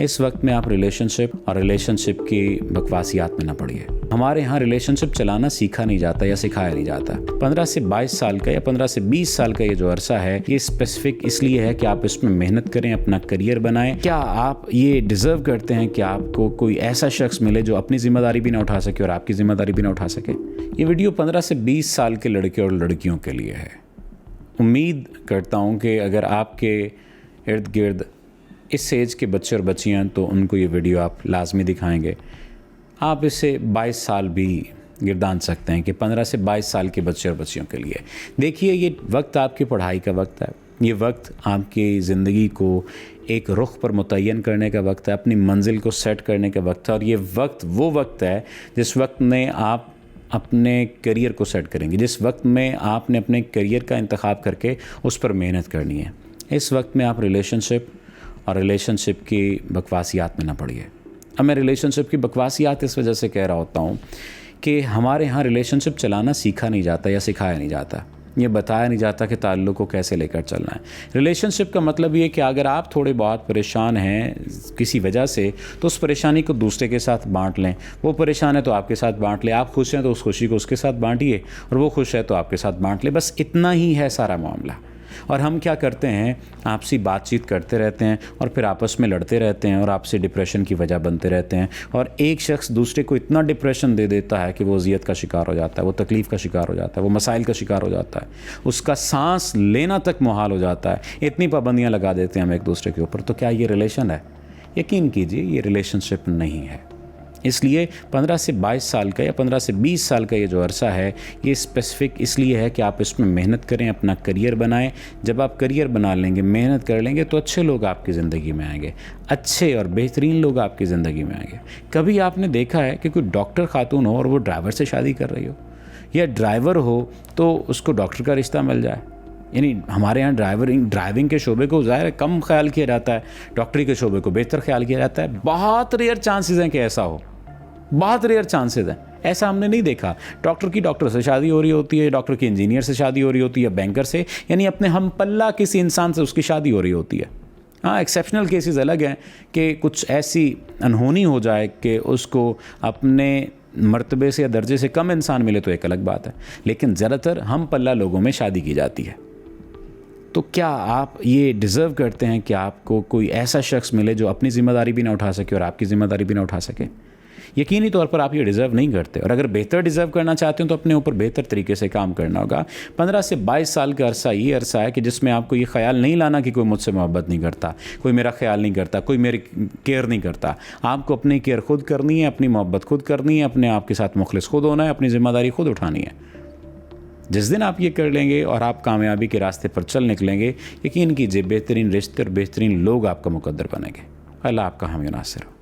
इस वक्त में आप रिलेशनशिप और रिलेशनशिप की बकवासियात में ना पड़िए। हमारे यहाँ रिलेशनशिप चलाना सीखा नहीं जाता या सिखाया नहीं जाता। 15 से 22 साल का या 15 से 20 साल का ये जो अरसा है, ये स्पेसिफिक इसलिए है कि आप इसमें मेहनत करें, अपना करियर बनाएं। क्या आप ये डिजर्व करते हैं कि आपको कोई ऐसा शख्स मिले जो अपनी जिम्मेदारी भी ना उठा सके और आपकी जिम्मेदारी भी ना उठा सके? ये वीडियो 15 से 20 साल के लड़के और लड़कियों के लिए है। उम्मीद करता हूँ कि अगर आपके इर्द गिर्द इस एज के बच्चे और बच्चियाँ तो उनको ये वीडियो आप लाजमी दिखाएंगे। आप इसे 22 साल भी गिरदान सकते हैं कि 15 से 22 साल के बच्चे और बच्चियों के लिए देखिए, ये वक्त आपकी पढ़ाई का वक्त है। ये वक्त आपकी ज़िंदगी को एक रुख पर मुतय्यन करने का वक्त है, अपनी मंजिल को सेट करने का वक्त है। और ये वक्त वो वक्त है जिस वक्त में आप अपने करियर को सेट करेंगे, जिस वक्त में आपने अपने करियर का इंतखाब करके उस पर मेहनत करनी है। इस वक्त में आप रिलेशनशिप और रिलेशनशिप की बकवासियात में ना पड़िए। अब मैं रिलेशनशिप की बकवासियात इस वजह से कह रहा होता हूँ कि हमारे यहाँ रिलेशनशिप चलाना सीखा नहीं जाता या सिखाया नहीं जाता। ये बताया नहीं जाता कि ताल्लुक़ को कैसे लेकर चलना है। रिलेशनशिप का मतलब ये कि अगर आप थोड़े बहुत परेशान हैं किसी वजह से, तो उस परेशानी को दूसरे के साथ बांट लें। वो परेशान है तो आपके साथ बांट लें, आप खुश हैं तो उस खुशी को उसके साथ बांटिए, और वो खुश है तो आपके साथ बांट ले। बस इतना ही है सारा मामला। और हम क्या करते हैं, आपसी बातचीत करते रहते हैं और फिर आपस में लड़ते रहते हैं और आपसे डिप्रेशन की वजह बनते रहते हैं। और एक शख्स दूसरे को इतना डिप्रेशन दे देता है कि वो अज़ियत का शिकार हो जाता है, वो तकलीफ़ का शिकार हो जाता है, वो मसाइल का शिकार हो जाता है, उसका सांस लेना तक मुहाल हो जाता है। इतनी पाबंदियाँ लगा देते हैं हम एक दूसरे के ऊपर। तो क्या ये रिलेशन है? यकीन कीजिए, ये रिलेशनशिप नहीं है। इसलिए 15 से 22 साल का या 15 से 20 साल का ये जो अरसा है, ये स्पेसिफिक इसलिए है कि आप इसमें मेहनत करें, अपना करियर बनाएं। जब आप करियर बना लेंगे, मेहनत कर लेंगे, तो अच्छे लोग आपकी ज़िंदगी में आएंगे, अच्छे और बेहतरीन लोग आपकी ज़िंदगी में आएंगे। कभी आपने देखा है कि कोई डॉक्टर खातून हो और वो ड्राइवर से शादी कर रही हो, या ड्राइवर हो तो उसको डॉक्टर का रिश्ता मिल जाए? यानी हमारे यहाँ ड्राइविंग के शोबे को ज़ाहिर है कम ख्याल किया जाता है, डॉक्टरी के शोबे को बेहतर ख्याल किया जाता है। बहुत रेयर चांसेस हैं कि ऐसा हो, बहुत रेयर चांसेस हैं। ऐसा हमने नहीं देखा। डॉक्टर की डॉक्टर से शादी हो रही होती है, डॉक्टर की इंजीनियर से शादी हो रही होती है, बैंकर से, यानी अपने हम पल्ला किसी इंसान से उसकी शादी हो रही होती है। हाँ, एक्सेप्शनल केसेस अलग हैं कि कुछ ऐसी अनहोनी हो जाए कि उसको अपने मर्तबे से या दर्जे से कम इंसान मिले, तो एक अलग बात है। लेकिन ज़्यादातर हम पल्ला लोगों में शादी की जाती है। तो क्या आप ये डिज़र्व करते हैं कि आपको कोई ऐसा शख्स मिले जो अपनी ज़िम्मेदारी भी ना उठा सके और आपकी ज़िम्मेदारी भी ना उठा सके? यकीनी तौर पर आप ये डिज़र्व नहीं करते। और अगर बेहतर डिज़र्व करना चाहते हो तो अपने ऊपर बेहतर तरीके से काम करना होगा। 15 से 22 साल का अरसा ये अरसा है कि जिसमें आपको ये ख्याल नहीं लाना कि कोई मुझसे मोहब्बत नहीं करता, कोई मेरा ख्याल नहीं करता, कोई मेरी केयर नहीं करता। आपको अपनी केयर खुद करनी है, अपनी मोहब्बत खुद करनी है, अपने आप के साथ मुखलिस खुद होना है, अपनी ज़िम्मेदारी खुद उठानी है। जिस दिन आप ये कर लेंगे और आप कामयाबी के रास्ते पर चल निकलेंगे, यकीन कीजिए बेहतरीन रिश्ते और बेहतरीन लोग आपका मुकद्दर बनेंगे। अल्लाह आपका हामी नासिर हो।